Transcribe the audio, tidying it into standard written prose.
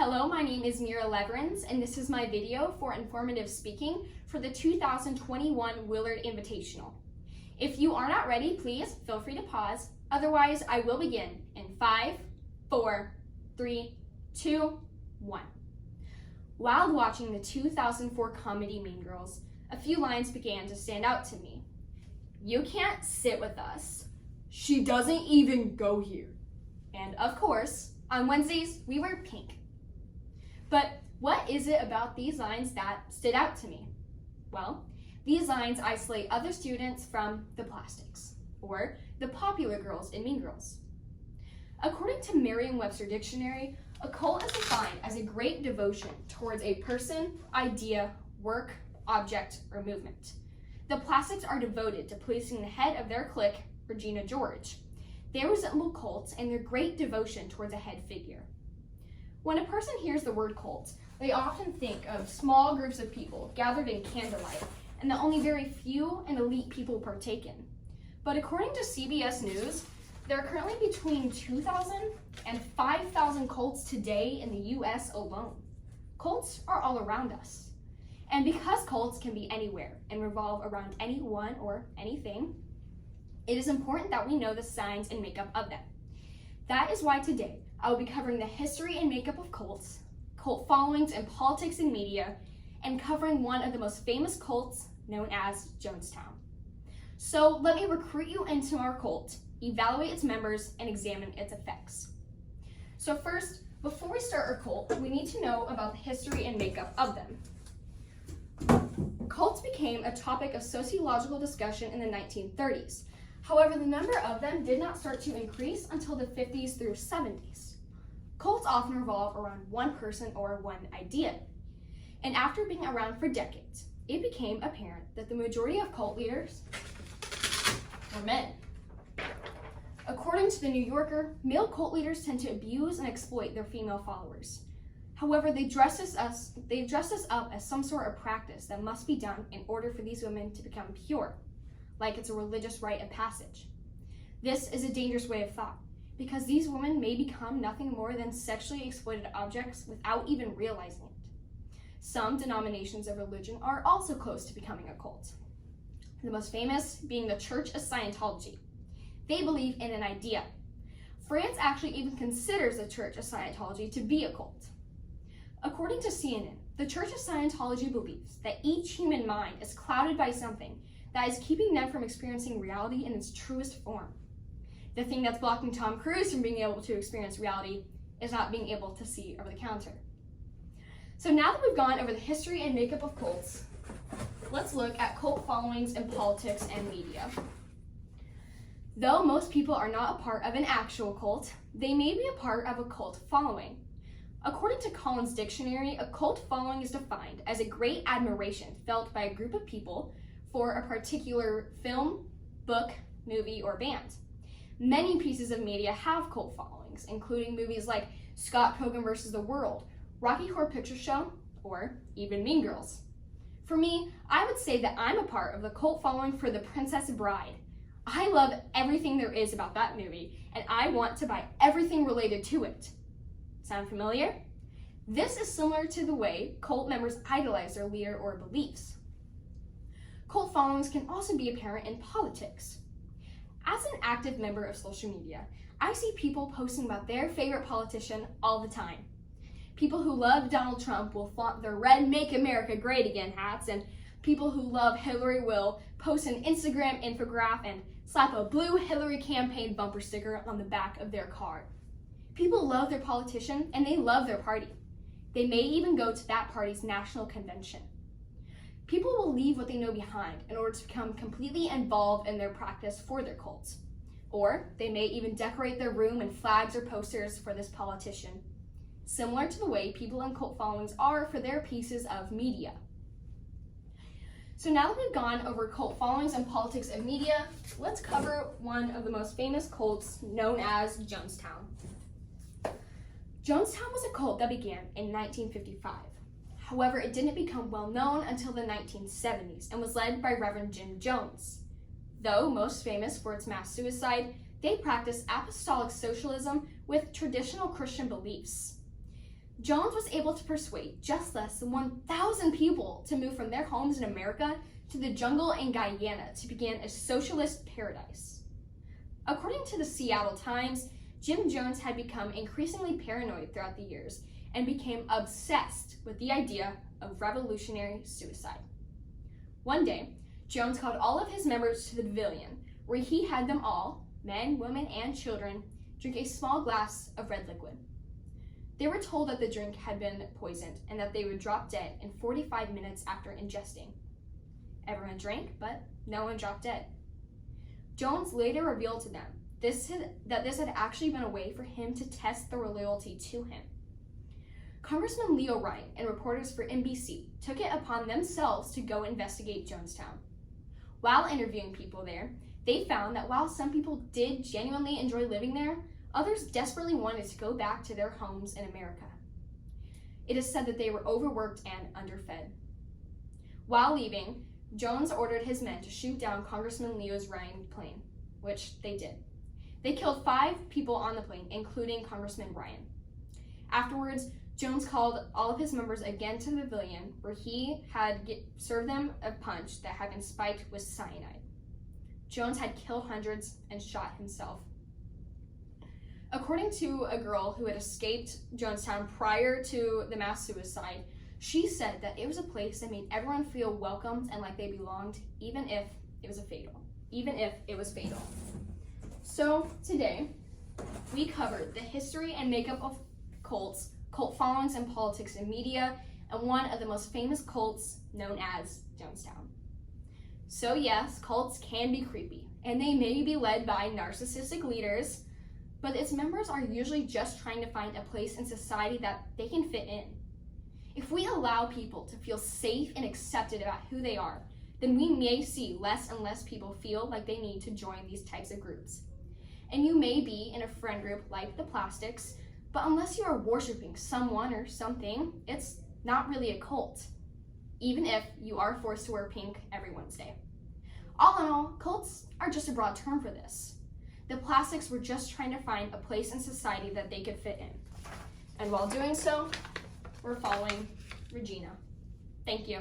Hello, my name is Mira Leverenz, and this is my video for informative speaking for the 2021 Willard Invitational. If you are not ready, please feel free to pause. Otherwise, I will begin in 5, 4, 3, 2, 1. While watching the 2004 comedy Mean Girls, a few lines began to stand out to me. "You can't sit with us. She doesn't even go here." And of course, on Wednesdays, we wear pink. But what is it about these lines that stood out to me? Well, these lines isolate other students from the plastics, or the popular girls in Mean Girls. According to Merriam-Webster Dictionary, a cult is defined as a great devotion towards a person, idea, work, object, or movement. The plastics are devoted to pleasing the head of their clique, Regina George. They resemble cults in their great devotion towards a head figure. When a person hears the word cult, they often think of small groups of people gathered in candlelight and that only very few and elite people partake in. But according to CBS News, there are currently between 2,000 and 5,000 cults today in the US alone. Cults are all around us. And because cults can be anywhere and revolve around anyone or anything, it is important that we know the signs and makeup of them. That is why today I will be covering the history and makeup of cults, cult followings in politics and media, and covering one of the most famous cults known as Jonestown. So let me recruit you into our cult, evaluate its members, and examine its effects. So first, before we start our cult, we need to know about the history and makeup of them. Cults became a topic of sociological discussion in the 1930s. However, the number of them did not start to increase until the 50s through 70s. Cults often revolve around one person or one idea. And after being around for decades, it became apparent that the majority of cult leaders were men. According to the New Yorker, male cult leaders tend to abuse and exploit their female followers. However, they dress this up as some sort of practice that must be done in order for these women to become pure, like it's a religious rite of passage. This is a dangerous way of thought, because these women may become nothing more than sexually exploited objects without even realizing it. Some denominations of religion are also close to becoming a cult. The most famous being the Church of Scientology. They believe in an idea. France actually even considers the Church of Scientology to be a cult. According to CNN, the Church of Scientology believes that each human mind is clouded by something that is keeping them from experiencing reality in its truest form. The thing that's blocking Tom Cruise from being able to experience reality is not being able to see over the counter. So now that we've gone over the history and makeup of cults, let's look at cult followings in politics and media. Though most people are not a part of an actual cult, they may be a part of a cult following. According to Collins Dictionary, a cult following is defined as a great admiration felt by a group of people for a particular film, book, movie, or band. Many pieces of media have cult followings, including movies like Scott Pilgrim vs. the World, Rocky Horror Picture Show, or even Mean Girls. For me, I would say that I'm a part of the cult following for The Princess Bride. I love everything there is about that movie, and I want to buy everything related to it. Sound familiar? This is similar to the way cult members idolize their leader or beliefs. Cult followings can also be apparent in politics. As an active member of social media, I see people posting about their favorite politician all the time. People who love Donald Trump will flaunt their red Make America Great Again hats, and people who love Hillary will post an Instagram infographic and slap a blue Hillary campaign bumper sticker on the back of their car. People love their politician and they love their party. They may even go to that party's national convention. People will leave what they know behind in order to become completely involved in their practice for their cults. Or they may even decorate their room in flags or posters for this politician, similar to the way people in cult followings are for their pieces of media. So now that we've gone over cult followings and politics and media, let's cover one of the most famous cults known as Jonestown. Jonestown was a cult that began in 1955. However, it didn't become well known until the 1970s and was led by Reverend Jim Jones. Though most famous for its mass suicide, they practiced apostolic socialism with traditional Christian beliefs. Jones was able to persuade just less than 1,000 people to move from their homes in America to the jungle in Guyana to begin a socialist paradise. According to the Seattle Times, Jim Jones had become increasingly paranoid throughout the years and became obsessed with the idea of revolutionary suicide. One day, Jones called all of his members to the pavilion, where he had them all, men, women, and children, drink a small glass of red liquid. They were told that the drink had been poisoned and that they would drop dead in 45 minutes after ingesting. Everyone drank, but no one dropped dead. Jones later revealed to them that this had actually been a way for him to test their loyalty to him. Congressman Leo Ryan and reporters for NBC took it upon themselves to go investigate Jonestown. While interviewing people there, they found that while some people did genuinely enjoy living there, others desperately wanted to go back to their homes in America. It is said that they were overworked and underfed. While leaving, Jones ordered his men to shoot down Congressman Leo Ryan's plane, which they did. They killed 5 people on the plane, including Congressman Ryan. Afterwards, Jones called all of his members again to the pavilion, where he had served them a punch that had been spiked with cyanide. Jones had killed hundreds and shot himself. According to a girl who had escaped Jonestown prior to the mass suicide, she said that it was a place that made everyone feel welcomed and like they belonged, even if it was fatal. So today, we covered the history and makeup of cults, cult followings and politics in media, and one of the most famous cults known as Jonestown. So yes, cults can be creepy, and they may be led by narcissistic leaders, but its members are usually just trying to find a place in society that they can fit in. If we allow people to feel safe and accepted about who they are, then we may see less and less people feel like they need to join these types of groups. And you may be in a friend group like the Plastics, but unless you are worshiping someone or something, it's not really a cult, even if you are forced to wear pink every Wednesday. All in all, cults are just a broad term for this. The Plastics were just trying to find a place in society that they could fit in. And while doing so, we're following Regina. Thank you.